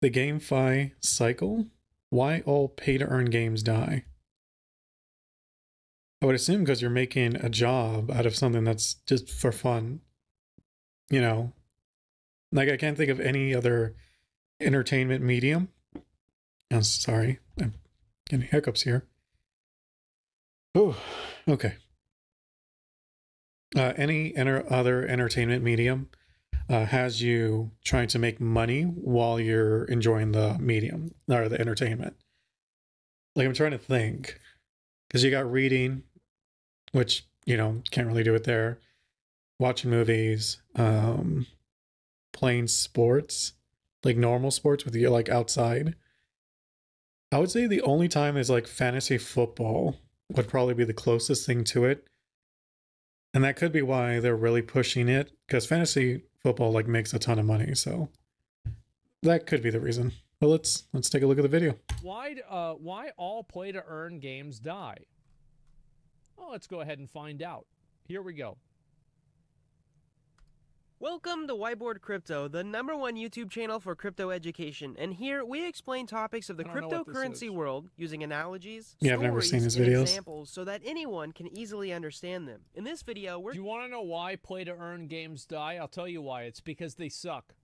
The GameFi cycle? Why all pay-to-earn games die? I would assume because you're making a job out of something that's just for fun. You know? Like, I can't think of any other entertainment medium. I'm sorry. I'm getting hiccups here. Oh, okay. Any other entertainment medium has you trying to make money while you're enjoying the medium or the entertainment. Like, I'm trying to think, because you got reading, which, you know, can't really do it there. Watching movies, playing sports, like normal sports with you, like outside. I would say the only time is like fantasy football would probably be the closest thing to it. And that could be why they're really pushing it, because fantasy football like makes a ton of money. So that could be the reason. But let's take a look at the video. Why all play-to-earn games die? Well, let's go ahead and find out. Here we go. Welcome to Whiteboard Crypto, the #1 YouTube channel for crypto education. And here we explain topics of the cryptocurrency world using analogies, Yeah, I've never seen his and videos. examples so that anyone can easily understand them. In this video, Do you want to know why play-to-earn games die? I'll tell you why. It's because they suck.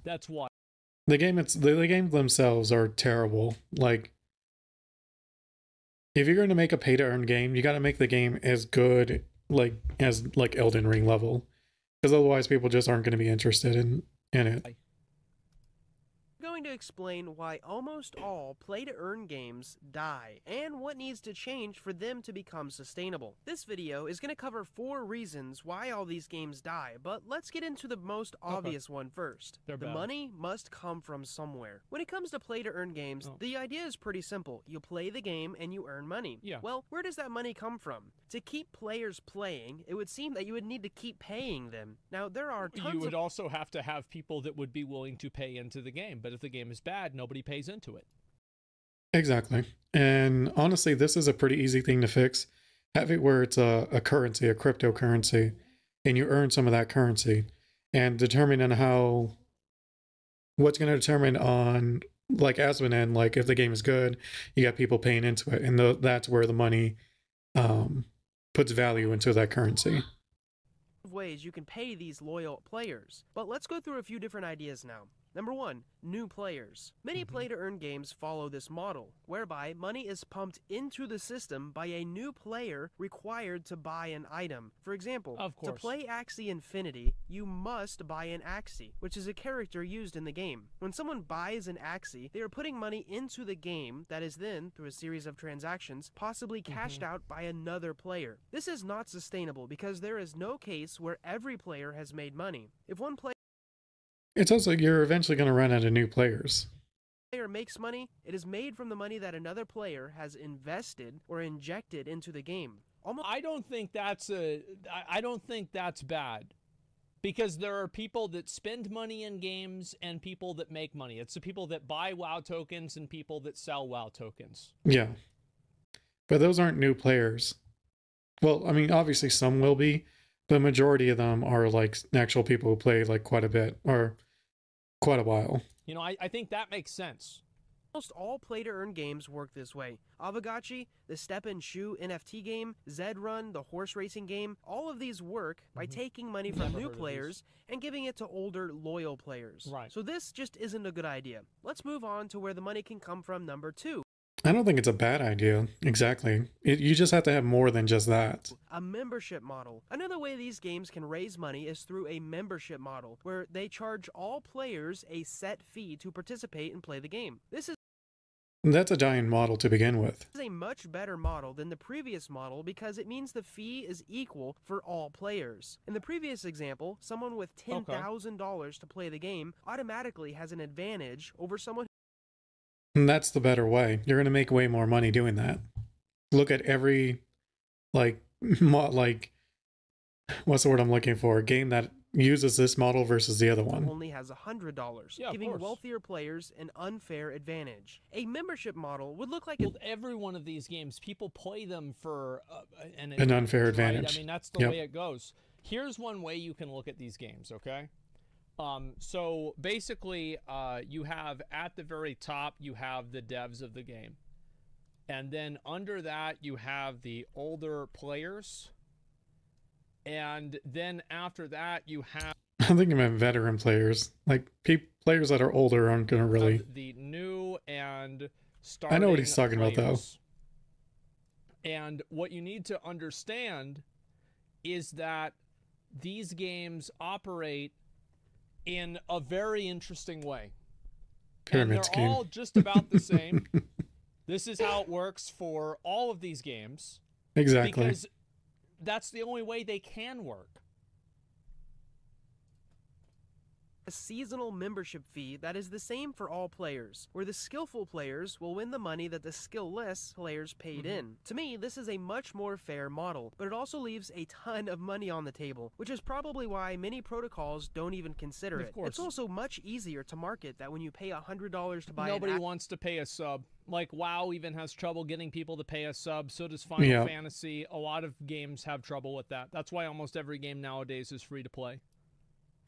That's why. The games themselves are terrible. Like, if you're going to make a pay-to-earn game, you got to make the game as good as Elden Ring level. Because otherwise people just aren't going to be interested in it. We're going to explain why almost all play-to-earn games die and what needs to change for them to become sustainable. This video is going to cover 4 reasons why all these games die, but let's get into the most obvious one first. The money must come from somewhere. When it comes to play-to-earn games, the idea is pretty simple. You play the game and you earn money. Yeah. Well, where does that money come from? To keep players playing, it would seem that you would need to keep paying them. Now, there are tons You would also have to have people that would be willing to pay into the game, but if the game is bad, nobody pays into it. Exactly. And honestly, this is a pretty easy thing to fix. Have it where it's a currency, a cryptocurrency, and you earn some of that currency. And determine on what's going to determine on, like Asmongold, and like if the game is good, you got people paying into it. And that's where the money puts value into that currency. Ways you can pay these loyal players. But let's go through a few different ideas now. Number 1, new players. Many play-to-earn games follow this model, whereby money is pumped into the system by a new player required to buy an item. For example, to play Axie Infinity, you must buy an Axie, which is a character used in the game. When someone buys an Axie, they are putting money into the game that is then, through a series of transactions, possibly cashed out by another player. This is not sustainable because there is no case where every player has made money. If one player It's also, you're eventually going to run out of new players. Makes money, it is made from the money that another player has invested or injected into the game. I don't think that's bad, because there are people that spend money in games and people that make money. It's the people that buy WoW tokens and people that sell WoW tokens. Yeah. But those aren't new players. Well, I mean, obviously some will be, but the majority of them are like actual people who play like quite a bit or quite a while. You know, I think that makes sense. Almost all play-to-earn games work this way. Avagachi, the Step and Shoe NFT game, Zed Run, the horse racing game, all of these work by taking money from new players and giving it to older, loyal players. Right. So this just isn't a good idea. Let's move on to where the money can come from, number 2. I don't think it's a bad idea. Exactly. You just have to have more than just that. A membership model. Another way these games can raise money is through a membership model, where they charge all players a set fee to participate and play the game. That's a dying model to begin with. This is a much better model than the previous model because it means the fee is equal for all players. In the previous example, someone with $10,000 to play the game automatically has an advantage over someone. And that's the better way. You're going to make way more money doing that. Look at every, what's the word I'm looking for? A game that uses this model versus the other one. Only has $100, giving wealthier players an unfair advantage. A membership model would look like every one of these games, people play them for an unfair right? advantage. I mean, that's the way it goes. Here's one way you can look at these games, okay? So basically, you have at the very top, you have the devs of the game. And then under that, you have the older players. And then after that, you have... I think you meant veteran players. Like, players that are older aren't going to really... the new and starting I know what he's talking about, though. And what you need to understand is that these games operate in a very interesting way. Pyramid and they're scheme. all just about the same. This is how it works for all of these games. Exactly. Because that's the only way they can work. A seasonal membership fee that is the same for all players, where the skillful players will win the money that the skillless players paid in. To me, this is a much more fair model, but it also leaves a ton of money on the table, which is probably why many protocols don't even consider it. It's also much easier to market that when you pay $100 to buy Nobody wants to pay a sub. Like, WoW even has trouble getting people to pay a sub, so does Final Fantasy. A lot of games have trouble with that. That's why almost every game nowadays is free to play.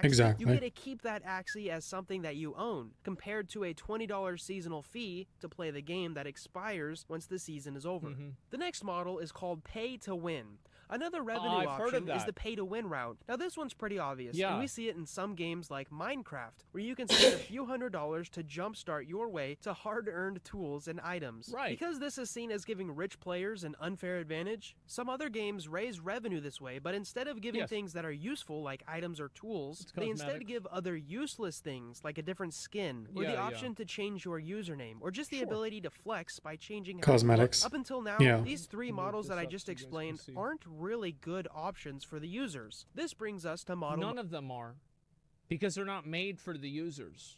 Exactly. You get to keep that actually as something that you own, compared to a $20 seasonal fee to play the game that expires once the season is over. The next model is called pay to win. Another revenue option is the pay-to-win route. Now this one's pretty obvious, and we see it in some games like Minecraft, where you can spend a few $100s to jumpstart your way to hard-earned tools and items. Because this is seen as giving rich players an unfair advantage, some other games raise revenue this way, but instead of giving things that are useful like items or tools, they instead give other useless things like a different skin, or the option to change your username, or just the ability to flex by changing cosmetics. Up until now, these three models that I just explained aren't really good options for the users. This brings us to model... None of them are, because they're not made for the users.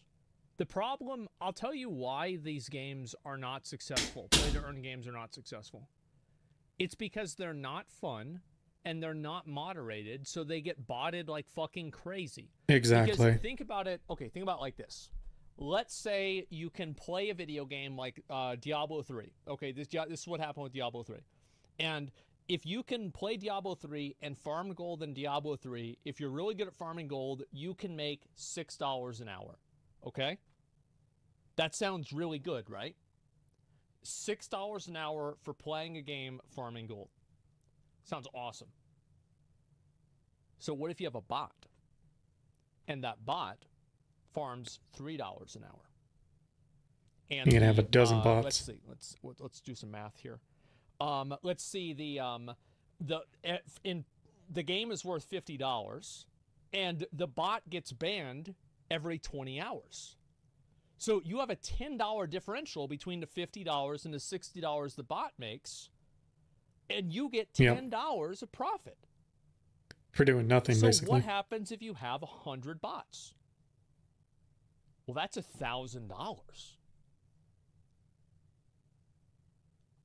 The problem, I'll tell you why these games are not successful. Play-to-earn games are not successful. It's because they're not fun, and they're not moderated, so they get botted like fucking crazy. Exactly. Because think about it, okay, think about it like this. Let's say you can play a video game like Diablo 3. Okay, this is what happened with Diablo 3. And if you can play Diablo 3 and farm gold in Diablo 3, if you're really good at farming gold, you can make $6 an hour. Okay? That sounds really good, right? $6 an hour for playing a game farming gold. Sounds awesome. So what if you have a bot? And that bot farms $3 an hour. And you can have a dozen bots. Let's see. Let's do some math here. Let's see, the game is worth $50, and the bot gets banned every 20 hours. So you have a $10 differential between the $50 and the $60 the bot makes, and you get $10 of profit. For doing nothing, basically. So what happens if you have 100 bots? Well, that's $1,000.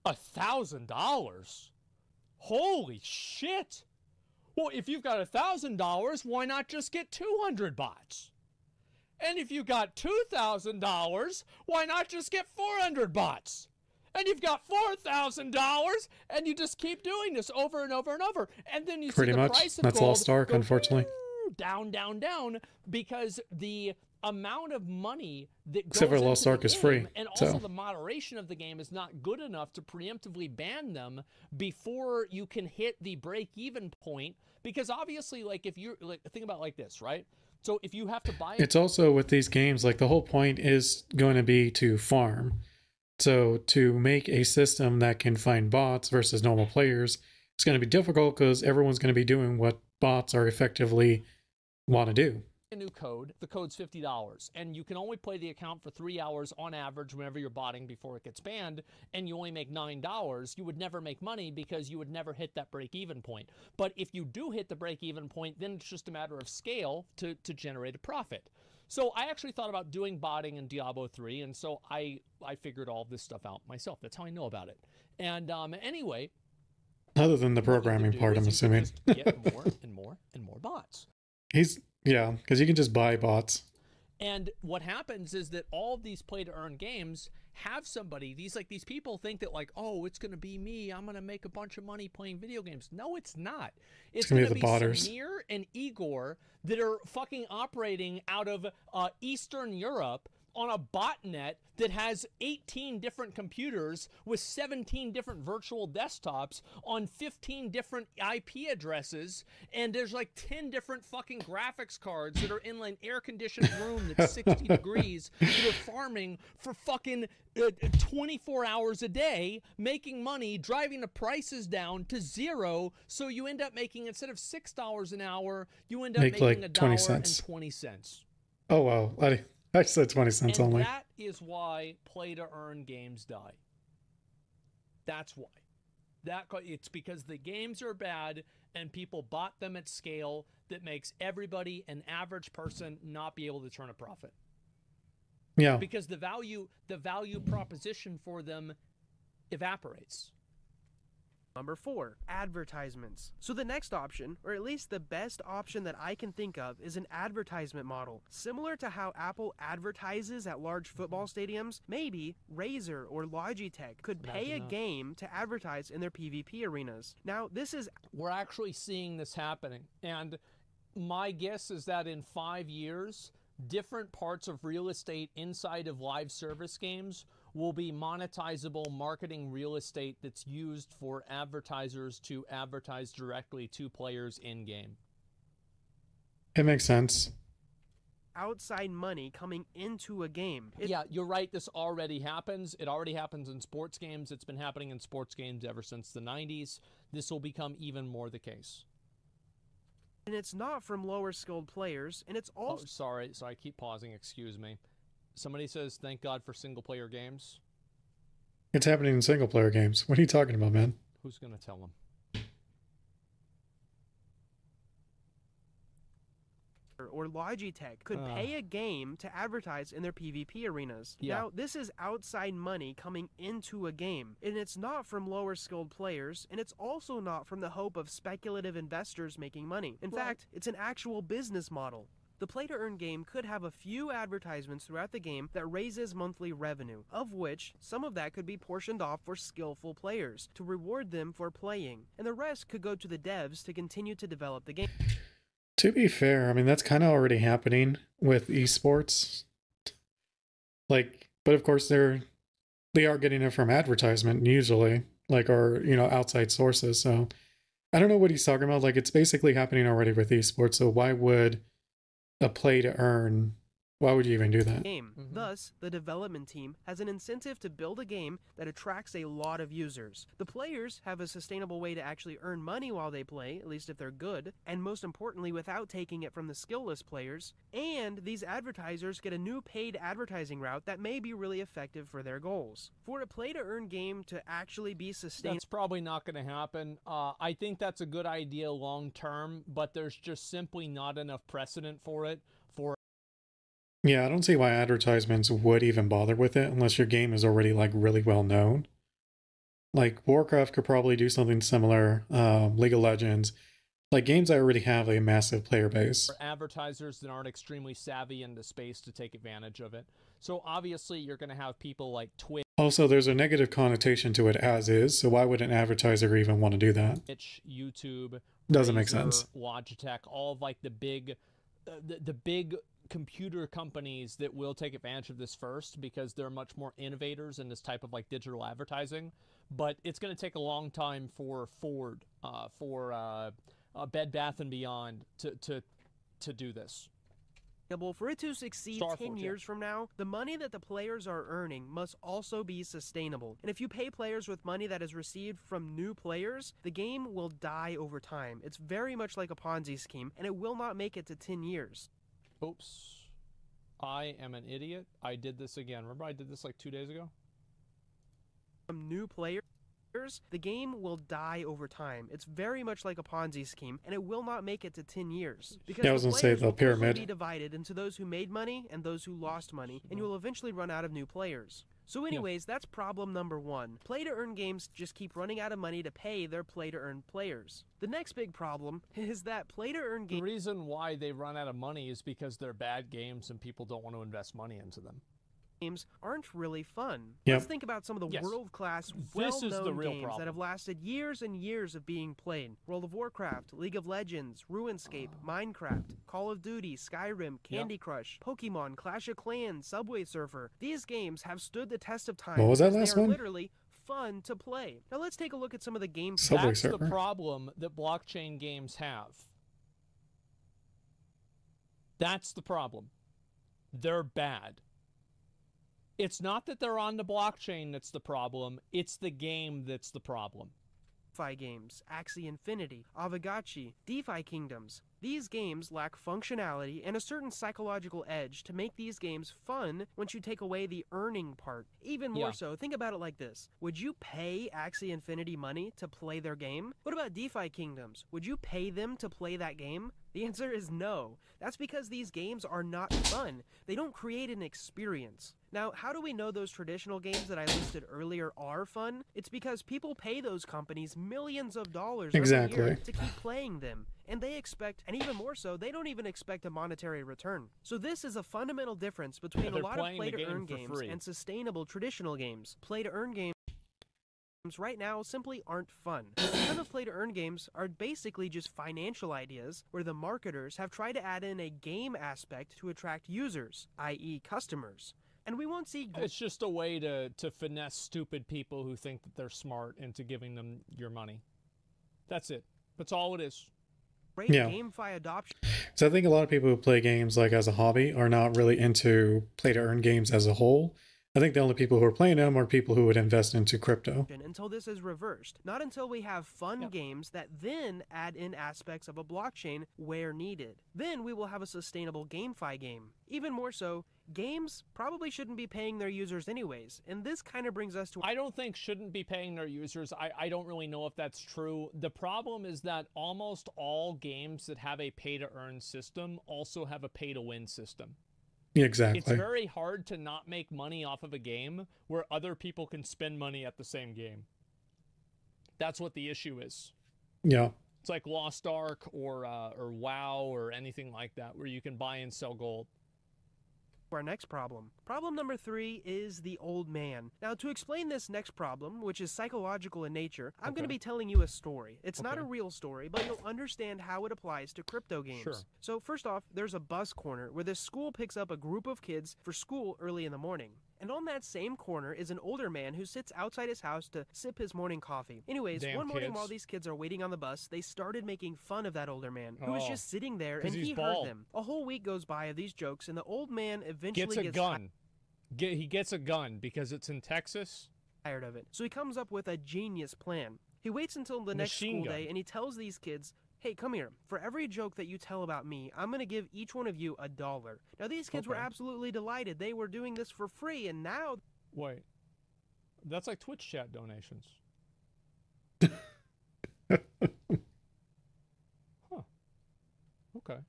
$1,000? Holy shit! Well, if you've got $1,000, why not just get 200 bots? And if you got $2,000, why not just get 400 bots? And you've got $4,000, and you just keep doing this over and over and over. And then you see the price of gold. That's Lost Ark, unfortunately. Down, down, down, because the amount of money that goes Except for Lost Ark is free, and also the moderation of the game is not good enough to preemptively ban them before you can hit the break-even point. Because obviously, like, if you're like, think about it like this, right? So if you have to buy it's also with these games, like, the whole point is going to be to farm. So to make a system that can find bots versus normal players, it's going to be difficult because everyone's going to be doing what bots are effectively want to do. A new code, the code's $50, and you can only play the account for 3 hours on average whenever you're botting before it gets banned, and you only make $9, you would never make money because you would never hit that break-even point. But if you do hit the break-even point, then it's just a matter of scale to generate a profit. So I actually thought about doing botting in Diablo 3, and so I figured all this stuff out myself. That's how I know about it. And anyway... Other than the programming part, I'm assuming. Get more and more and more bots. Yeah, because you can just buy bots. And what happens is that all of these play to earn games have somebody, these people think that like, oh, it's going to be me. I'm going to make a bunch of money playing video games. No, it's not. It's going to be Samir and Igor that are fucking operating out of Eastern Europe on a botnet that has 18 different computers with 17 different virtual desktops on 15 different IP addresses, and there's like 10 different fucking graphics cards that are in an air-conditioned room that's 60 degrees that are farming for fucking 24 hours a day, making money, driving the prices down to zero, so you end up making, instead of $6 an hour, you end up making like $1.20. Oh, wow. I said 20 cents and only. That is why play-to-earn games die. That's why. It's because the games are bad and people bought them at scale that makes everybody, an average person, not be able to turn a profit. Yeah. Because the value proposition for them evaporates. Number 4, advertisements. So the next option, or at least the best option that I can think of, is an advertisement model. Similar to how Apple advertises at large football stadiums, maybe Razer or Logitech could pay a game to advertise in their PvP arenas. Now, we're actually seeing this happening, and my guess is that in 5 years, different parts of real estate inside of live service games will be monetizable marketing real estate that's used for advertisers to advertise directly to players in-game. It makes sense. Outside money coming into a game. Yeah, you're right. This already happens. It already happens in sports games. It's been happening in sports games ever since the 90s. This will become even more the case. And it's not from lower skilled players, and it's also... Oh, sorry. So I keep pausing. Excuse me. Somebody says, thank God for single-player games. It's happening in single-player games. What are you talking about, man? Who's going to tell them? Or Logitech could pay a game to advertise in their PvP arenas. Yeah. Now, this is outside money coming into a game, and it's not from lower skilled players, and it's also not from the hope of speculative investors making money. In fact, it's an actual business model. The play-to-earn game could have a few advertisements throughout the game that raises monthly revenue, of which some of that could be portioned off for skillful players to reward them for playing, and the rest could go to the devs to continue to develop the game. To be fair, I mean, that's kind of already happening with esports. But of course they are getting it from advertisement usually, or, outside sources. So I don't know what he's talking about. It's basically happening already with esports. So why would a play to earn, why would you even do that? Thus, the development team has an incentive to build a game that attracts a lot of users. The players have a sustainable way to actually earn money while they play, at least if they're good, and most importantly, without taking it from the skillless players. And these advertisers get a new paid advertising route that may be really effective for their goals. For a play-to-earn game to actually be sustainable... That's probably not going to happen. I think that's a good idea long term, but there's just simply not enough precedent for it. Yeah, I don't see why advertisements would even bother with it unless your game is already really well known. Warcraft could probably do something similar. League of Legends, games that already have a massive player base. For advertisers that aren't extremely savvy in the space to take advantage of it. So obviously you're going to have people like Twitch. Also, there's a negative connotation to it as is, so why would an advertiser even want to do that? Twitch, YouTube, doesn't Razer, make sense. Logitech, all of the big computer companies that will take advantage of this first because they're much more innovators in this type of digital advertising. But it's going to take a long time for Ford, Bed Bath & Beyond to do this. For it to succeed 10 years from now, the money that the players are earning must also be sustainable. And if you pay players with money that is received from new players, the game will die over time. It's very much like a Ponzi scheme, and it will not make it to 10 years. Oops. I am an idiot. I did this again. Remember I did this 2 days ago? From new players, the game will die over time. It's very much like a Ponzi scheme, and it will not make it to 10 years. Because I was going to say the pyramid will be divided into those who made money and those who lost money, and you will eventually run out of new players. So anyways, that's problem number 1. Play-to-earn games just keep running out of money to pay their play-to-earn players. The next big problem is that play-to-earn games... The reason why they run out of money is because they're bad games and people don't want to invest money into them. Games aren't really fun. Yep. Let's think about some of the world-class, well-known games that have lasted years and years of being played. World of Warcraft, League of Legends, RuneScape, Minecraft, Call of Duty, Skyrim, Candy Crush, Pokemon, Clash of Clans, Subway Surfer. These games have stood the test of time. What was that because last they are one? literally fun to play. Now let's take a look at some of the games. Subway That's Surfer. the problem that blockchain games have. That's the problem. They're bad. It's not that they're on the blockchain that's the problem, it's the game that's the problem. DeFi games, Axie Infinity, Avagachi, DeFi Kingdoms. These games lack functionality and a certain psychological edge to make these games fun once you take away the earning part. Even more so, think about it like this. Would you pay Axie Infinity money to play their game? What about DeFi Kingdoms? Would you pay them to play that game? The answer is no. That's because these games are not fun. They don't create an experience. Now, how do we know those traditional games that I listed earlier are fun? It's because people pay those companies millions of dollars every year to keep playing them. And they expect, and even more so, they don't even expect a monetary return. So this is a fundamental difference between a lot of play-to-earn games and sustainable traditional games. Play-to-earn games right now simply aren't fun. A ton of play-to-earn games are basically just financial ideas where the marketers have tried to add in a game aspect to attract users, i.e. customers. And we won't see... It's just a way to finesse stupid people who think that they're smart into giving them your money. That's it. That's all it is. Great GameFi adoption. So I think a lot of people who play games like as a hobby are not really into play-to-earn games as a whole. I think the only people who are playing them are people who would invest into crypto. Until this is reversed. Not until we have fun games that then add in aspects of a blockchain where needed. Then we will have a sustainable GameFi game. Even more so, games probably shouldn't be paying their users anyways. And this kind of brings us to... I don't think shouldn't be paying their users. I don't really know if that's true. The problem is that almost all games that have a pay-to-earn system also have a pay-to-win system. Exactly. It's very hard to not make money off of a game where other people can spend money at the same game. That's what the issue is. Yeah. It's like Lost Ark or WoW or anything like that where you can buy and sell gold. Our next problem. Problem number 3 is the old man. Now, to explain this next problem, which is psychological in nature, I'm going to be telling you a story. It's not a real story, but you'll understand how it applies to crypto games. Sure. So first off, there's a bus corner where this school picks up a group of kids for school early in the morning. And on that same corner is an older man who sits outside his house to sip his morning coffee. Anyways, one morning while these kids are waiting on the bus, they started making fun of that older man, who was just sitting there, and he heard them. A whole week goes by of these jokes, and the old man eventually gets a gun. He gets a gun because it's in Texas. Tired of it. So he comes up with a genius plan. He waits until the next school day, and he tells these kids, hey, come here. For every joke that you tell about me, I'm going to give each one of you $1. Now, these kids were absolutely delighted. They were doing this for free, and now... Wait. That's like Twitch chat donations. Huh. Okay.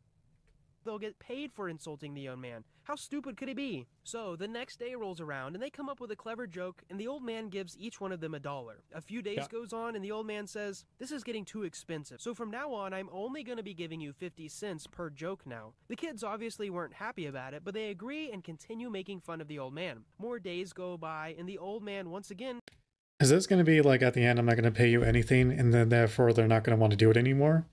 They'll get paid for insulting the young man. How stupid could he be? So, the next day rolls around, and they come up with a clever joke, and the old man gives each one of them $1. A few days goes on, and the old man says, this is getting too expensive, so from now on, I'm only going to be giving you 50 cents per joke now. The kids obviously weren't happy about it, but they agree and continue making fun of the old man. More days go by, and the old man once again... Is this going to be like at the end, I'm not going to pay you anything, and then therefore they're not going to want to do it anymore?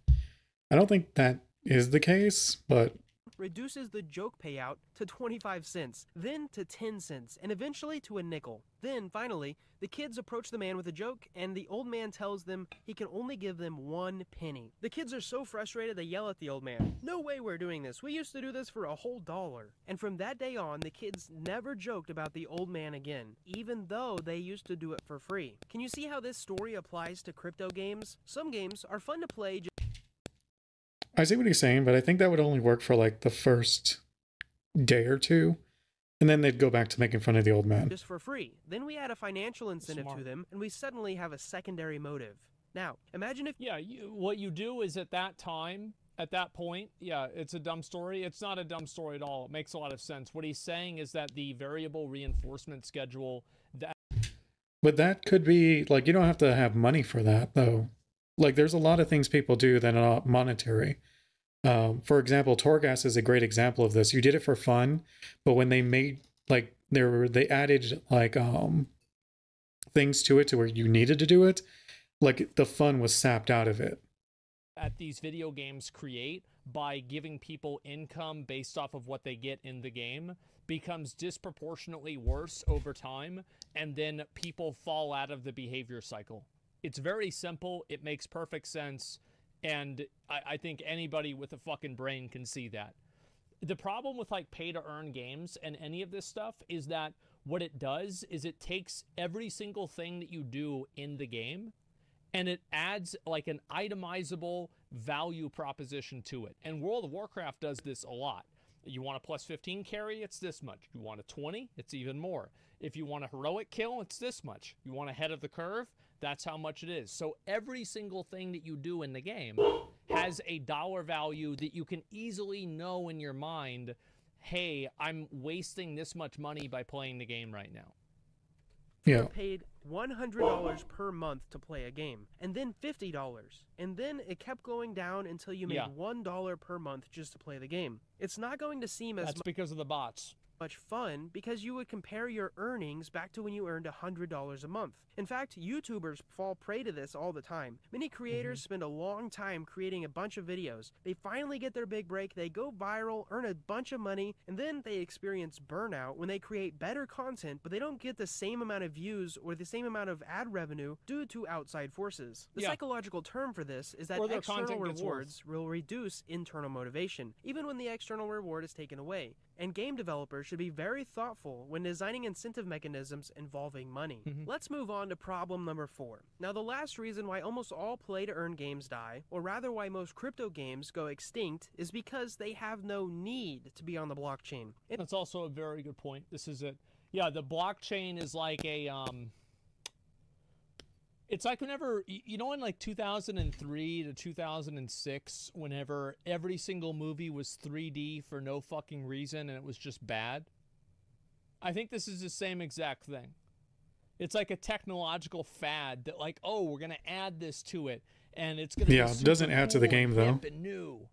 I don't think that is the case, but... reduces the joke payout to 25 cents, then to 10 cents, and eventually to a nickel. Then, finally, the kids approach the man with a joke, and the old man tells them he can only give them 1 penny. The kids are so frustrated they yell at the old man, no way we're doing this, we used to do this for a whole $1. And from that day on, the kids never joked about the old man again, even though they used to do it for free. Can you see how this story applies to crypto games? Some games are fun to play. I see what he's saying, but I think that would only work for like the first day or two, and then they'd go back to making fun of the old man. Just for free. Then we add a financial incentive to them, and we suddenly have a secondary motive. Now, imagine if... Yeah, what you do is at that time, At that point, yeah, it's a dumb story. It's not a dumb story at all. It makes a lot of sense. What he's saying is that the variable reinforcement schedule that But that could be like, you don't have to have money for that though. Like there's a lot of things people do that are not monetary. For example, Torghast is a great example of this. You did it for fun, but when they made like they added like things to it to where you needed to do it, like the fun was sapped out of it. at these video games create by giving people income based off of what they get in the game becomes disproportionately worse over time, and then people fall out of the behavior cycle. It's very simple. It makes perfect sense. And I think anybody with a fucking brain can see that. The problem with like pay to earn games and any of this stuff is that what it does is it takes every single thing that you do in the game and it adds like an itemizable value proposition to it. And World of Warcraft does this a lot. You want a plus 15 carry, it's this much. You want a 20, it's even more. If you want a heroic kill, it's this much. You want ahead of the curve, that's how much it is. So every single thing that you do in the game has a dollar value that you can easily know in your mind, hey, I'm wasting this much money by playing the game right now. Yeah. Paid $100 per month to play a game, and then $50, and then it kept going down until you made $1 per month just to play the game. It's not going to seem as That's because of the bots. Much fun because you would compare your earnings back to when you earned $100 a month. In fact, YouTubers fall prey to this all the time. Many creators spend a long time creating a bunch of videos. They finally get their big break, they go viral, earn a bunch of money, and then they experience burnout when they create better content, but they don't get the same amount of views or the same amount of ad revenue due to outside forces. The psychological term for this is that external rewards will reduce internal motivation, even when the external reward is taken away. And game developers should be very thoughtful when designing incentive mechanisms involving money. Let's move on to problem number 4. Now, the last reason why almost all play-to-earn games die, or rather why most crypto games go extinct, is because they have no need to be on the blockchain. That's also a very good point. This is it. Yeah, the blockchain is like a it's like whenever, you know, in like 2003 to 2006, whenever every single movie was 3D for no fucking reason and it was just bad? I think this is the same exact thing. It's like a technological fad that like, oh, we're going to add this to it and it's going to be it doesn't add to the game though. And new.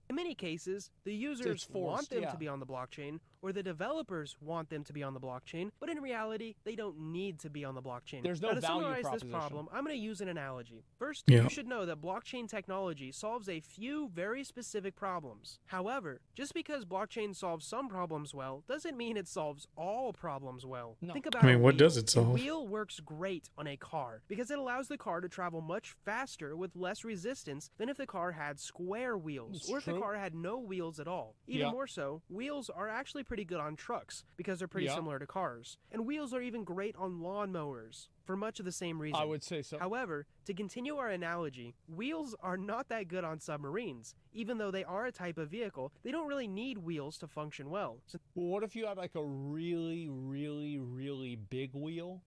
In many cases, the users want them to be on the blockchain, or the developers want them to be on the blockchain, but in reality, they don't need to be on the blockchain. There's no now, to value summarize proposition. this problem, I'm going to use an analogy. First, you should know that blockchain technology solves a few very specific problems. However, just because blockchain solves some problems well, doesn't mean it solves all problems well. No. Think about what does it solve? A wheel works great on a car because it allows the car to travel much faster with less resistance than if the car had square wheels, or if the car had no wheels at all. Even more so, wheels are actually pretty good on trucks because they're pretty similar to cars. And wheels are even great on lawnmowers for much of the same reason. I would say so. However, to continue our analogy, wheels are not that good on submarines. Even though they are a type of vehicle, they don't really need wheels to function well. Well, what if you had like a really, really, really big wheel,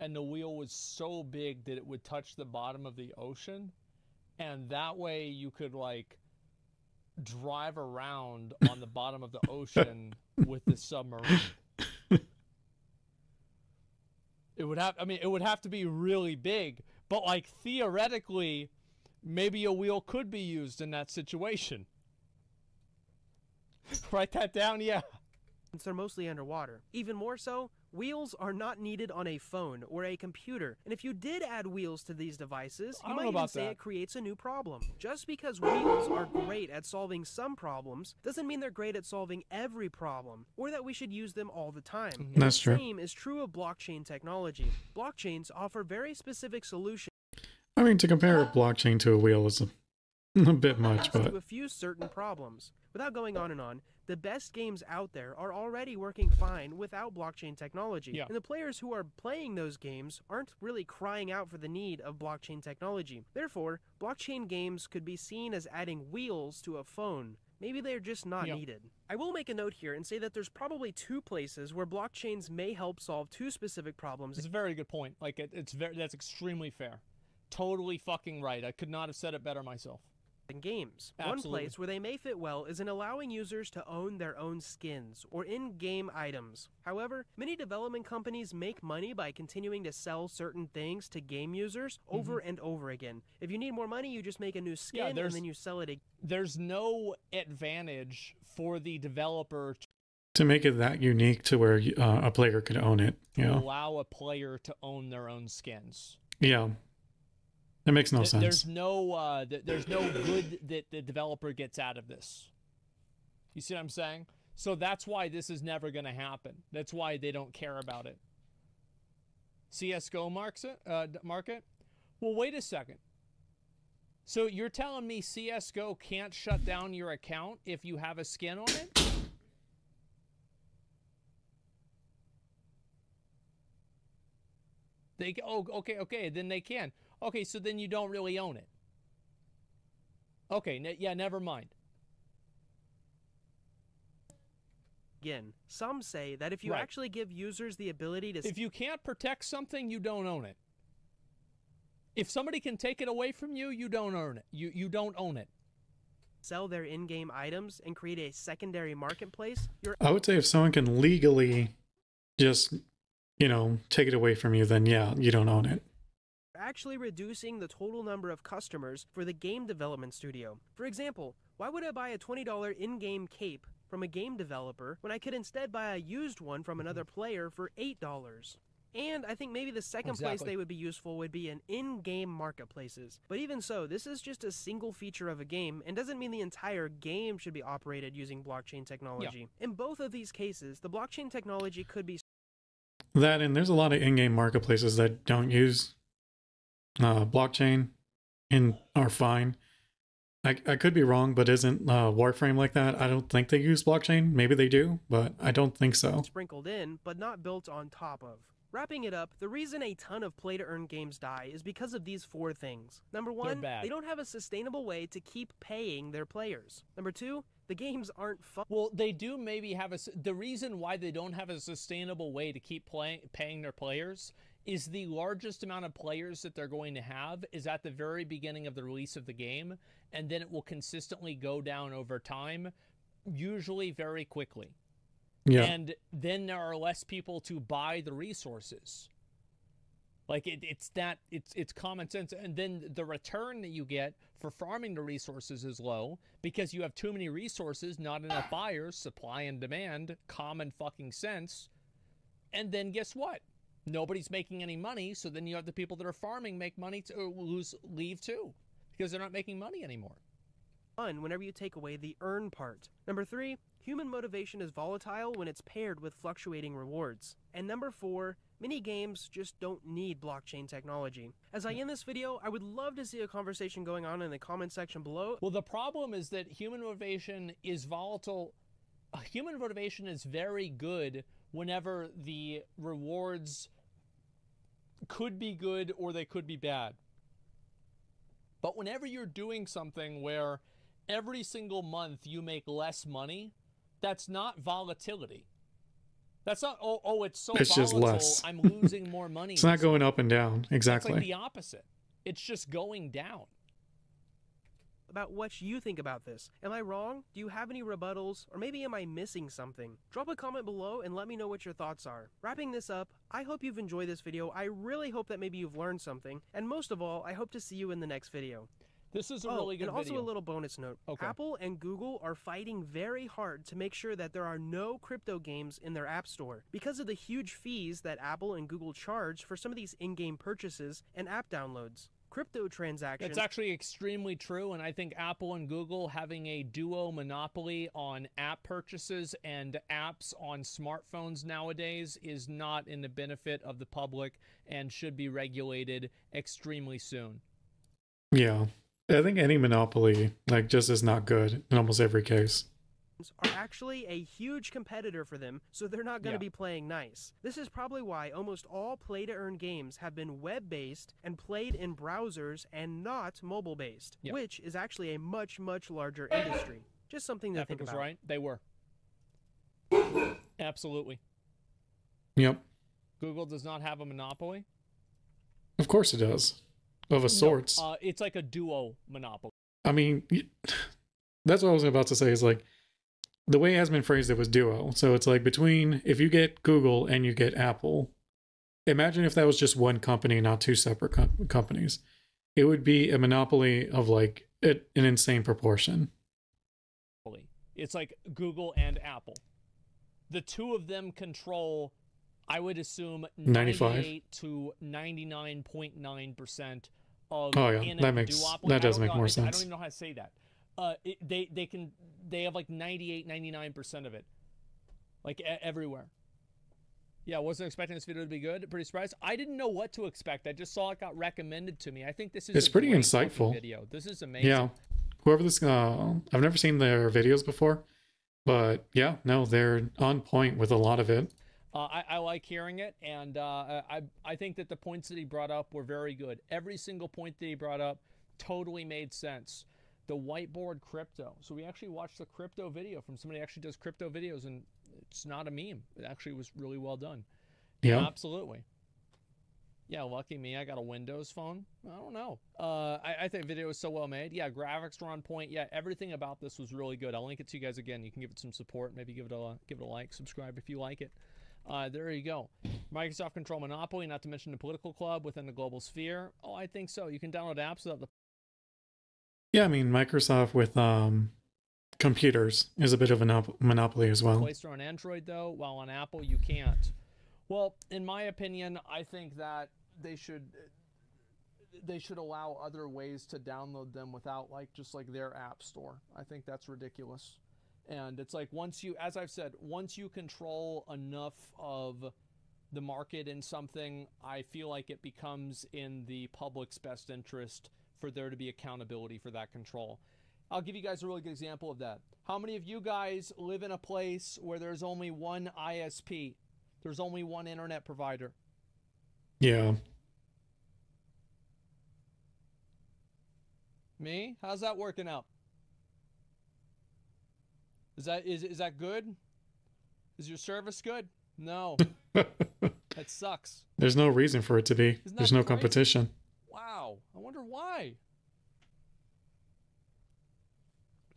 and the wheel was so big that it would touch the bottom of the ocean, and that way you could like drive around on the bottom of the ocean with the submarine? It would have, I mean, it would have to be really big, but like theoretically, maybe a wheel could be used in that situation. Write that down, Since they're mostly underwater. Even more so, wheels are not needed on a phone or a computer. And if you did add wheels to these devices, you might even say it creates a new problem. Just because wheels are great at solving some problems doesn't mean they're great at solving every problem, or that we should use them all the time. And That's true. The same is true of blockchain technology. Blockchains offer very specific solutions. I mean, to compare a blockchain to a wheel is a bit much, but to a few certain problems. Without going on and on, the best games out there are already working fine without blockchain technology. And the players who are playing those games aren't really crying out for the need of blockchain technology. Therefore, blockchain games could be seen as adding wheels to a phone. Maybe they're just not needed. I will make a note here and say that there's probably 2 places where blockchains may help solve 2 specific problems. It's a very good point. Like, that's extremely fair. Totally fucking right. I could not have said it better myself. in games. Absolutely. One place where they may fit well is in allowing users to own their own skins or in-game items. However, many development companies make money by continuing to sell certain things to game users over and over again. If you need more money, you just make a new skin and then you sell it again. There's no advantage for the developer to make it that unique to where a player could own it. to allow a player to own their own skins. Yeah. That makes no sense. There's no good that the developer gets out of this. You see what I'm saying? So that's why this is never going to happen. That's why they don't care about it. CS:GO market? Well, wait a second. So you're telling me CS:GO can't shut down your account if you have a skin on it? Okay, then they can. Okay, so then you don't really own it. Okay, yeah, never mind. Again, some say that if you actually give users the ability to... If you can't protect something, you don't own it. If somebody can take it away from you, you don't earn it. You don't own it. Sell their in-game items and create a secondary marketplace, I would say if someone can legally just, you know, take it away from you, then yeah, you don't own it. Actually reducing the total number of customers for the game development studio. For example, why would I buy a $20 in-game cape from a game developer when I could instead buy a used one from another player for $8? And I think maybe the second place they would be useful would be in in-game marketplaces. But even so, this is just a single feature of a game and doesn't mean the entire game should be operated using blockchain technology. Yeah. In both of these cases, the blockchain technology could be... That, and there's a lot of in-game marketplaces that don't use blockchain and are fine. I could be wrong, but isn't Warframe like that? I don't think they use blockchain. Maybe they do, but I don't think so. Sprinkled in, but not built on top of. Wrapping it up, the reason a ton of play-to-earn games die is because of these 4 things. Number 1, they don't have a sustainable way to keep paying their players. Number 2, the games aren't fun. Well, they do maybe have the reason why they don't have a sustainable way to keep paying their players is the largest amount of players that they're going to have is at the very beginning of the release of the game, and then it will consistently go down over time, usually very quickly. Yeah. And then there are less people to buy the resources. Like it's common sense. And then the return that you get for farming the resources is low because you have too many resources, not enough buyers, supply and demand, common fucking sense. And then guess what? Nobody's making any money. So then you have the people that are farming make money leave too because they're not making money anymore. Fun whenever you take away the earn part. Number 3, human motivation is volatile when it's paired with fluctuating rewards. And number 4, many games just don't need blockchain technology. As I end this video, I would love to see a conversation going on in the comment section below. Well, the problem is that human motivation is volatile. Human motivation is very good whenever the rewards could be good or they could be bad. But whenever you're doing something where every single month you make less money, that's not volatility. That's not, it's so it's volatile, just less. I'm losing more money. It's not going up and down. Exactly. It's like the opposite. It's just going down. About what you think about this. Am I wrong? Do you have any rebuttals? Or maybe am I missing something? Drop a comment below and let me know what your thoughts are. Wrapping this up, I hope you've enjoyed this video. I really hope that maybe you've learned something. And most of all, I hope to see you in the next video. This is a really good video. And also video. a little bonus note. Okay. Apple and Google are fighting very hard to make sure that there are no crypto games in their app store because of the huge fees that Apple and Google charge for some of these in-game purchases and app downloads. Crypto transactions... It's actually extremely true, and I think Apple and Google having a duo monopoly on app purchases and apps on smartphones nowadays is not in the benefit of the public and should be regulated extremely soon. Yeah. I think any monopoly just is not good in almost every case. Are actually a huge competitor for them, so they're not going to be playing nice. This is probably why almost all play-to-earn games have been web-based and played in browsers and not mobile-based, which is actually a much, much larger industry. Just something to think about. Right? They were. Absolutely. Yep. Google does not have a monopoly? Of course it does. Of a sorts. It's like a duo monopoly. I mean, that's what I was about to say is like the way Asmon phrased it was duo. So it's like between if you get Google and you get Apple, imagine if that was just one company, not two separate companies. It would be a monopoly of like an insane proportion. It's like Google and Apple. The two of them control, I would assume, 98 to 99.9% of oh yeah, in-app that does make more sense. I don't even know how to say that. They have like 98, 99% of it, like everywhere. Yeah, I wasn't expecting this video to be good. Pretty surprised. I didn't know what to expect. I just saw it got recommended to me. I think this is it's pretty insightful video. This is amazing. Yeah, whoever this, I've never seen their videos before, but yeah, no, they're on point with a lot of it. I like hearing it, and I think that the points that he brought up were very good. Every single point that he brought up totally made sense. The whiteboard crypto. So we actually watched a crypto video from somebody who actually does crypto videos, and it's not a meme. It actually was really well done. Yeah, absolutely. Yeah, lucky me, I got a Windows phone. I don't know. I think video was so well made. Yeah, graphics were on point. Yeah, everything about this was really good. I'll link it to you guys again. You can give it some support. Maybe give it a like, subscribe if you like it. There you go. Microsoft control monopoly, not to mention the political club within the global sphere. Oh, I think so. You can download apps without the... Yeah, I mean, Microsoft with computers is a bit of a monopoly as well. Play Store on Android, though, while on Apple, you can't. Well, in my opinion, I think that they should allow other ways to download them without, like, just like their app store. I think that's ridiculous. And it's like once you, as I've said, once you control enough of the market in something, I feel like it becomes in the public's best interest for there to be accountability for that control. I'll give you guys a really good example of that. How many of you guys live in a place where there's only one ISP? There's only one internet provider. Yeah. Me? How's that working out? Is that good? Is your service good? No. That sucks. There's no reason for it to be. There's no competition. Wow. I wonder why.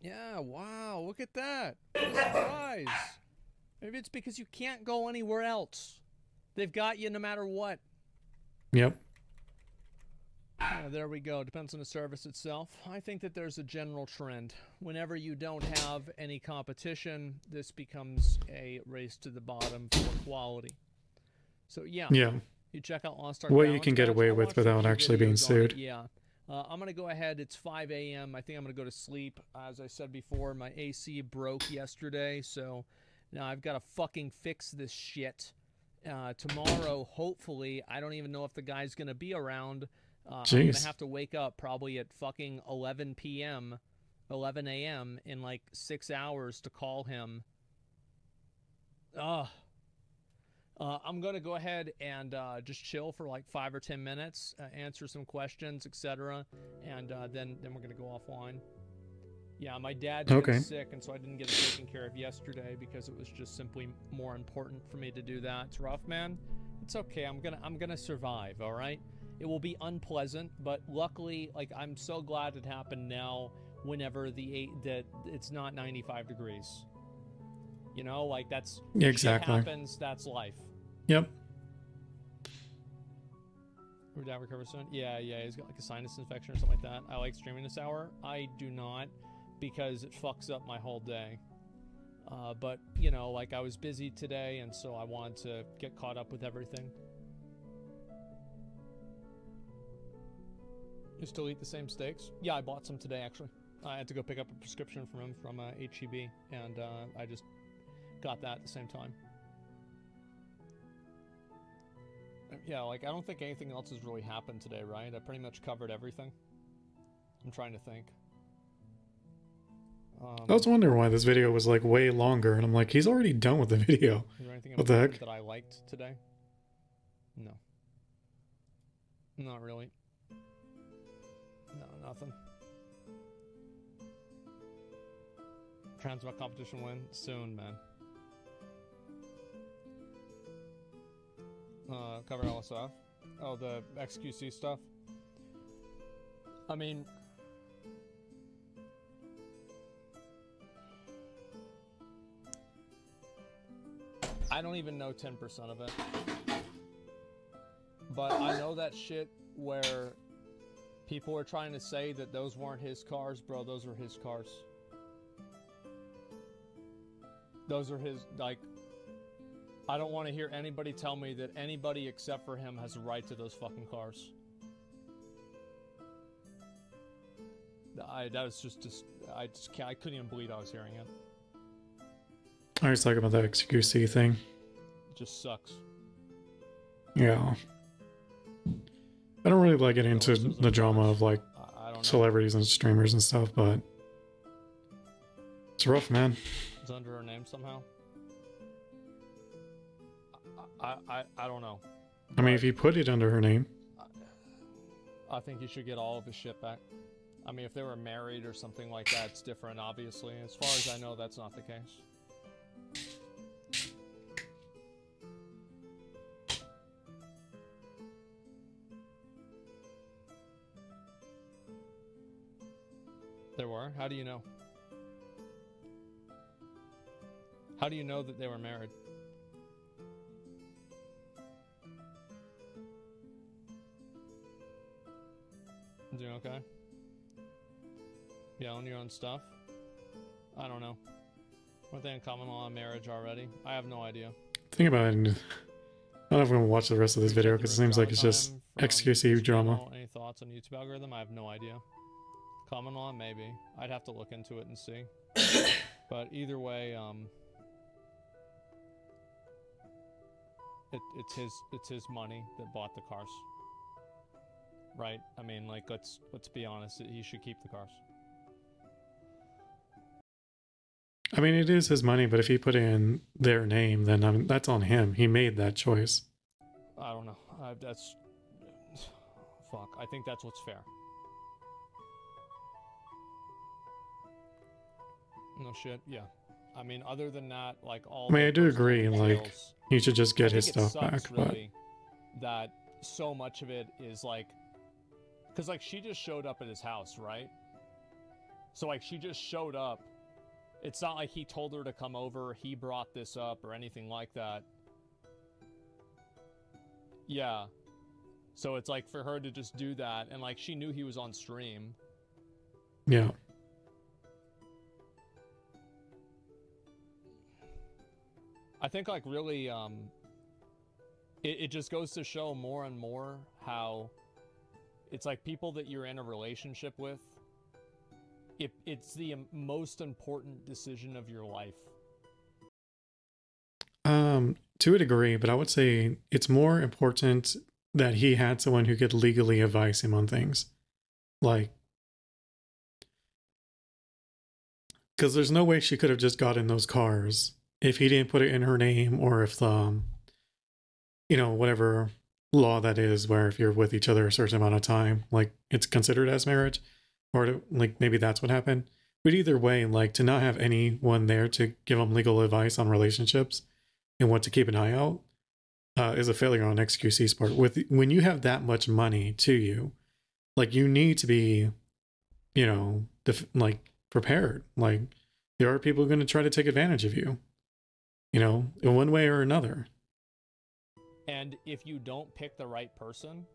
Yeah, wow. Look at that. Surprise. Maybe it's because you can't go anywhere else. They've got you no matter what. Yep. Yeah, there we go. Depends on the service itself. I think that there's a general trend. Whenever you don't have any competition, this becomes a race to the bottom for quality. So yeah. Yeah. You check out Lost Ark. What you can get away with without actually being sued. Yeah. I'm going to go ahead. It's 5 a.m. I think I'm going to go to sleep. As I said before, my AC broke yesterday, so now I've got to fucking fix this shit. Tomorrow, hopefully, I don't even know if the guy's going to be around. I'm going to have to wake up probably at fucking 11 p.m., 11 a.m. in like 6 hours to call him. I'm going to go ahead and just chill for like 5 or 10 minutes, answer some questions, etc. And then we're going to go offline. Yeah, my dad's been sick, and so I didn't get it taken care of yesterday because it was just simply more important for me to do that. It's rough, man. It's okay. I'm gonna survive, all right? It will be unpleasant, but luckily, like, I'm so glad it happened now whenever that it's not 95 degrees. You know, like, that's exactly shit happens, that's life. Yep. Your dad recover soon? Yeah, he's got like a sinus infection or something like that. I like streaming this hour. I do not, because it fucks up my whole day. But, you know, like, I was busy today, and so I wanted to get caught up with everything. You still eat the same steaks? Yeah, I bought some today, actually. I had to go pick up a prescription from him from HEB, and I just got that at the same time. Yeah, like, I don't think anything else has really happened today, right? I pretty much covered everything. I'm trying to think. I was wondering why this video was, like, way longer, and I'm like, he's already done with the video. Is there anything what the heck? that I liked today? No. Not really. No, nothing. Transmog competition win? Soon, man. Cover LSF. Oh, the XQC stuff. I mean, I don't even know 10% of it. But I know that shit where people are trying to say that those weren't his cars. Bro, those were his cars. Those are his, like... I don't want to hear anybody tell me that anybody except for him has a right to those fucking cars. That was just I couldn't even believe I was hearing it. I was talking about that XQC thing. It just sucks. Yeah. I don't really like getting into the drama of like celebrities and streamers and stuff, but it's rough, man. It's under her name somehow. I don't know. I mean, if you put it under her name, I think you should get all of his shit back. I mean, if they were married or something like that, it's different, obviously. As far as I know, that's not the case. There were? How do you know? How do you know that they were married? Doing okay? You own your own stuff? I don't know. Weren't they in common law and marriage already? I have no idea. Think about it. I don't know if I'm gonna watch the rest of this video because it seems like it's just XQC drama. Any thoughts on YouTube algorithm? I have no idea. Common law, maybe. I'd have to look into it and see. But either way, it's his money that bought the cars. Right? I mean, like, let's be honest. He should keep the cars. I mean, it is his money, but if he put in their name, then I mean, that's on him. He made that choice. I don't know. That's... Fuck. I think that's what's fair. No shit. Yeah. I mean, other than that, like, all... I mean, I do agree, like, he should just get his stuff back, really, but... that so much of it is, like... Because, like, she just showed up at his house, right? So, like, she just showed up. It's not like he told her to come over, he brought this up, or anything like that. Yeah. So it's like for her to just do that, and, like, she knew he was on stream. Yeah. I think, like, really, it just goes to show more and more how it's like people that you're in a relationship with, it's the most important decision of your life. To a degree, but I would say it's more important that he had someone who could legally advise him on things. Like, because there's no way she could have just gotten those cars if he didn't put it in her name, or if the, you know, whatever law that is, where if you're with each other a certain amount of time, like, it's considered as marriage, or to, like, maybe that's what happened. But either way, like, to not have anyone there to give him legal advice on relationships and what to keep an eye out is a failure on XQC's part. When you have that much money to you, like, you need to be, you know, like, prepared. Like, there are people going to try to take advantage of you, you know, in one way or another. And if you don't pick the right person,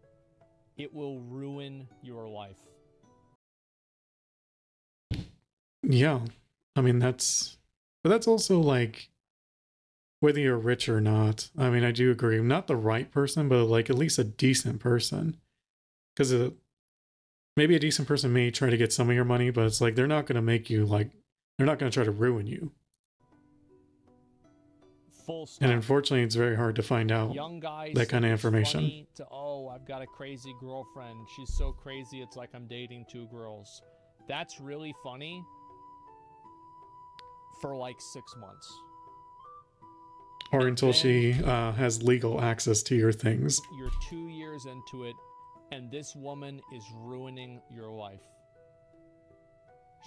it will ruin your life. Yeah. I mean, but that's also, like, whether you're rich or not. I mean, I do agree. Not the right person, but, like, at least a decent person. Because maybe a decent person may try to get some of your money, but it's like, they're not going to make you, like, they're not going to try to ruin you. Full stop. And unfortunately, it's very hard to find out that kind of information. Oh, I've got a crazy girlfriend. She's so crazy, it's like I'm dating 2 girls. That's really funny for like 6 months. Or until she has legal access to your things. You're 2 years into it, and this woman is ruining your life.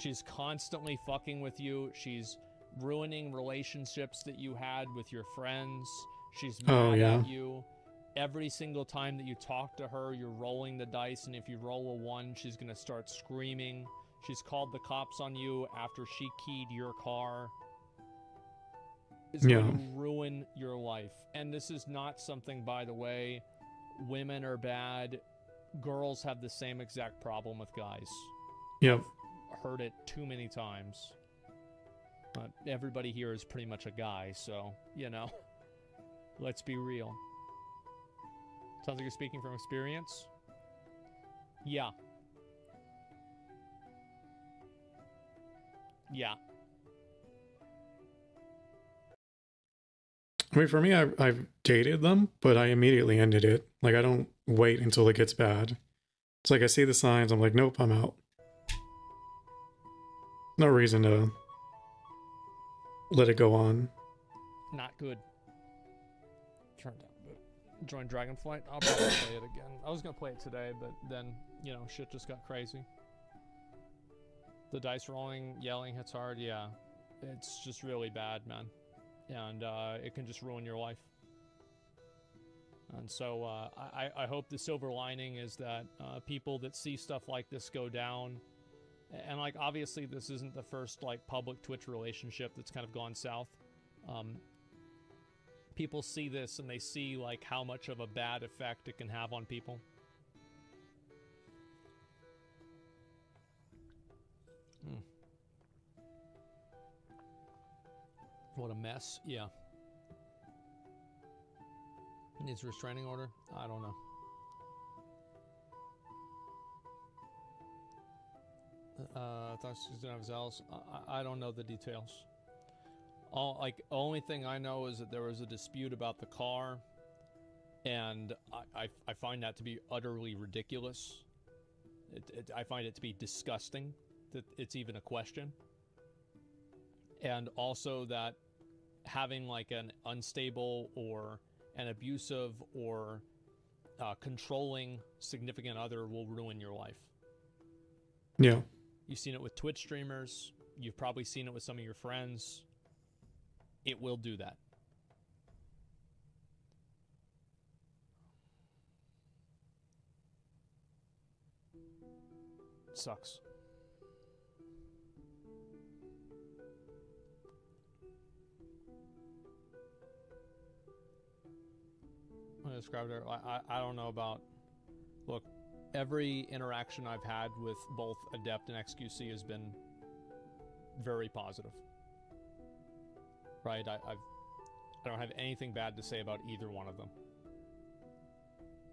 She's constantly fucking with you. She's ruining relationships that you had with your friends. She's mad at you. Every single time that you talk to her, you're rolling the dice, and if you roll a 1, she's gonna start screaming. She's called the cops on you after she keyed your car. is going to ruin your life. And this is not something, by the way, women are bad. Girls have the same exact problem with guys. Yep. I've heard it too many times. But everybody here is pretty much a guy, so, you know, let's be real. Sounds like you're speaking from experience. Yeah. Yeah. I mean, for me, I've dated them, but I immediately ended it. Like, I don't wait until it gets bad. It's like I see the signs, I'm like, nope, I'm out. No reason to let it go on. Not good. Turned out, but join Dragonflight. I'll probably play it again. I was gonna play it today, but then, you know, shit just got crazy. The dice rolling, yelling hits hard. Yeah, it's just really bad, man. And it can just ruin your life. And so I hope the silver lining is that people that see stuff like this go down, and like obviously this isn't the first like public Twitch relationship that's kind of gone south. People see this and they see like how much of a bad effect it can have on people. What a mess. Yeah. Needs a restraining order? I don't know. I thought she didn't have zealous. I don't know the details. Only thing I know is that there was a dispute about the car, and I find that to be utterly ridiculous. I find it to be disgusting that it's even a question. And also that having like an unstable or an abusive or controlling significant other will ruin your life. Yeah. You've seen it with Twitch streamers. You've probably seen it with some of your friends. It will do that. Sucks. I described it. I don't know about. Look, every interaction I've had with both Adept and XQC has been very positive. Right? I don't have anything bad to say about either one of them.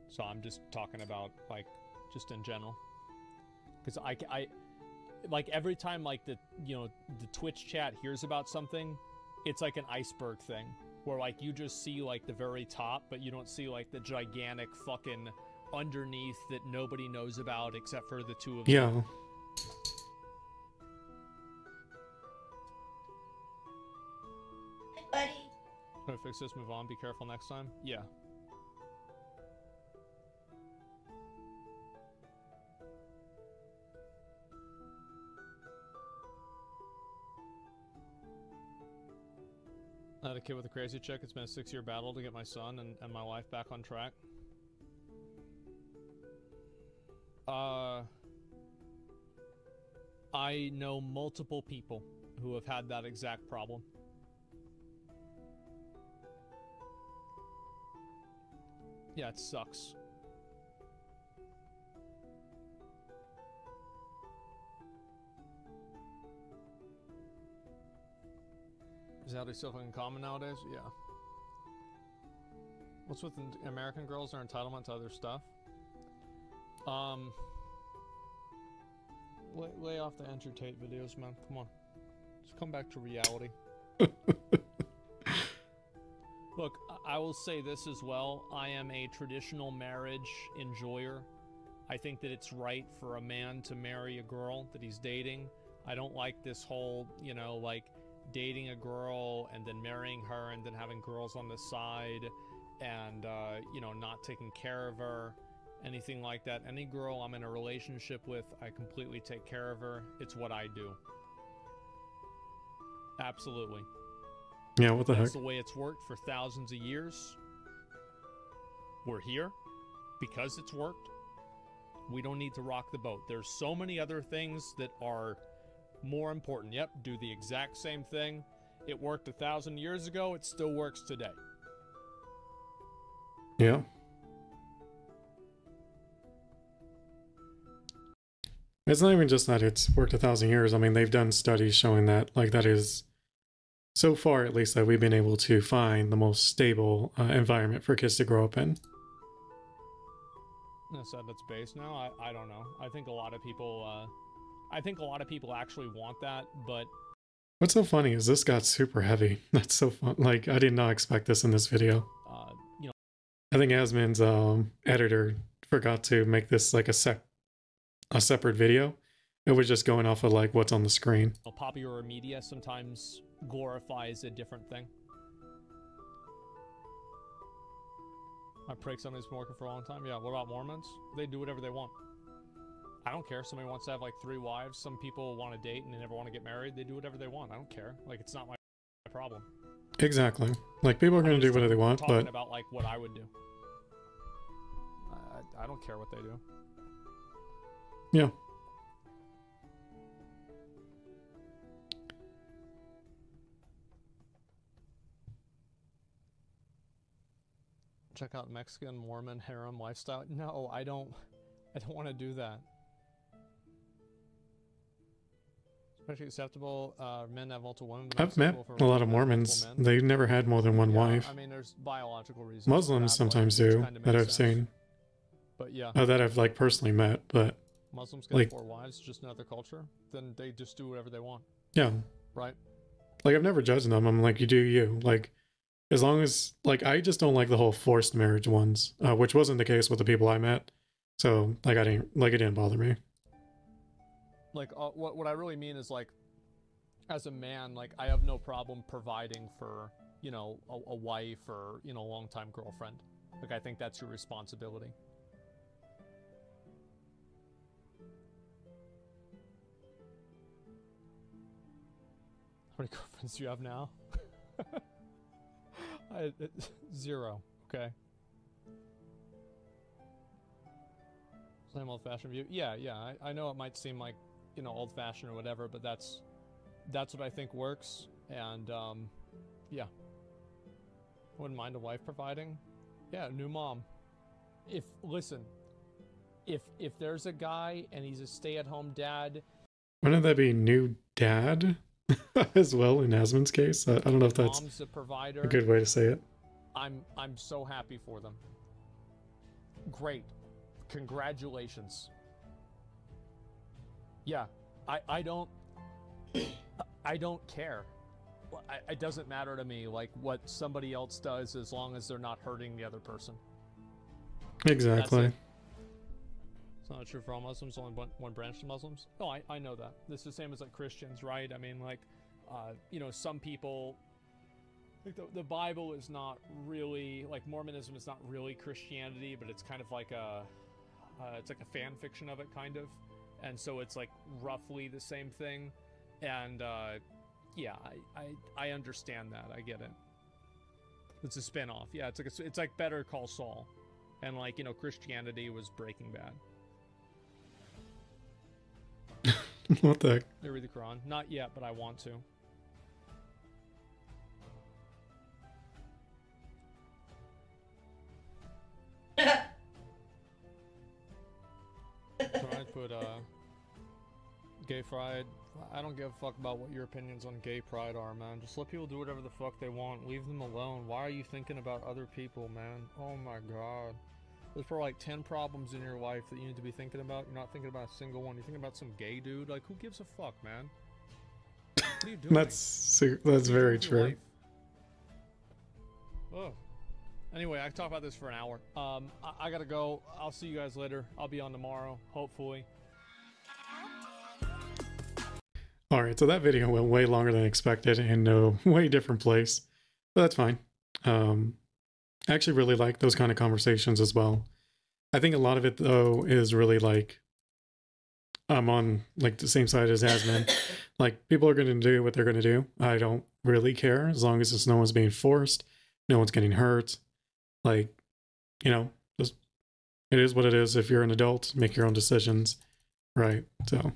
So I'm just talking about like just in general. Because I like every time like the Twitch chat hears about something, it's like an iceberg thing. Where like you just see like the very top, but you don't see like the gigantic fucking underneath that nobody knows about except for the two of them. Yeah. Hey, buddy. Try to fix this, move on, be careful next time. Yeah. I had a kid with a crazy chick. It's been a 6-year battle to get my son and my wife back on track. I know multiple people who have had that exact problem. Yeah, it sucks. Is that still fucking common nowadays? Yeah. What's with American girls, their entitlement to other stuff? Lay off the Andrew Tate videos, man. Come on. Just come back to reality. Look, I will say this as well. I am a traditional marriage enjoyer. I think that it's right for a man to marry a girl that he's dating. I don't like this whole, you know, like dating a girl and then marrying her and then having girls on the side and, you know, not taking care of her, anything like that. Any girl I'm in a relationship with, I completely take care of her. It's what I do. Absolutely. Yeah, what the heck? That's the way it's worked for thousands of years. We're here because it's worked. We don't need to rock the boat. There's so many other things that are more important. Yep, do the exact same thing. It worked 1,000 years ago. It still works today. Yeah. It's not even just that it's worked 1,000 years. I mean, they've done studies showing that, like, that is, so far at least, that we've been able to find the most stable environment for kids to grow up in. That's base now. I don't know. I think a lot of people actually want that, but what's so funny is this got super heavy. That's so fun. Like, I did not expect this in this video. you know, I think Asmon's editor forgot to make this like a separate video. It was just going off of like what's on the screen. popular media sometimes glorifies a different thing. I prick somebody's been working for a long time. Yeah, what about Mormons? They do whatever they want. I don't care. Somebody wants to have like 3 wives. Some people want to date and they never want to get married. They do whatever they want. I don't care. Like, it's not my problem. Exactly. Like, people are going to do whatever they want, but about like what I would do. I don't care what they do. Yeah. Check out Mexican Mormon harem lifestyle. No, I don't want to do that. Especially acceptable. Men have multiple women. I've met a lot of Mormons. They've never had more than one wife. I mean, there's biological reasons. Muslims sometimes do, that I've seen. But yeah. That I've like personally met, but Muslims get like 4 wives, just another culture. Then they just do whatever they want. Yeah. Right. Like, I've never judged them. I'm like, you do you. Like, as long as, like, I just don't like the whole forced marriage ones, which wasn't the case with the people I met. So, like, it didn't bother me. Like, what I really mean is, like, as a man, like, I have no problem providing for, you know, a wife or, you know, a longtime girlfriend. Like, I think that's your responsibility. How many girlfriends do you have now? 0. Okay. Same old-fashioned view. Yeah. I know it might seem like, you know, old-fashioned or whatever, but that's what I think works. And yeah. Wouldn't mind a wife providing. Yeah, new mom. Listen, if there's a guy and he's a stay-at-home dad. Wouldn't that be new dad as well in Asmon's case? I don't know if that's mom's a provider. A good way to say it. I'm so happy for them. Great. Congratulations. Yeah, I don't care. It doesn't matter to me like what somebody else does as long as they're not hurting the other person. Exactly. It's not true for all Muslims, only one branch to Muslims. No, I know that. This is the same as like Christians, right? I mean, like, you know, some people, like the Bible is not really, like, Mormonism is not really Christianity, but it's kind of like it's like a fan fiction of it, kind of. And so it's like roughly the same thing. And yeah, I understand that. I get it. It's a spin-off. Yeah, it's like Better Call Saul. And like, you know, Christianity was Breaking Bad. What the heck? You read the Quran? Not yet, but I want to. So I put gay pride. I don't give a fuck about what your opinions on gay pride are, man. Just let people do whatever the fuck they want. Leave them alone. Why are you thinking about other people, man? Oh my god. There's probably like 10 problems in your life that you need to be thinking about. You're not thinking about a single one. You're thinking about some gay dude. Like, who gives a fuck, man? What are you doing? That's very true. Oh. Anyway, I can talk about this for an hour. I gotta go. I'll see you guys later. I'll be on tomorrow, hopefully. Alright, so that video went way longer than expected and a way different place. But that's fine. I actually really like those kind of conversations as well. I think a lot of it, though, is really like, I'm on like the same side as Asmon. Like, people are going to do what they're going to do. I don't really care as long as no one's being forced, no one's getting hurt. Like, you know, just, it is what it is. If you're an adult, make your own decisions, right? So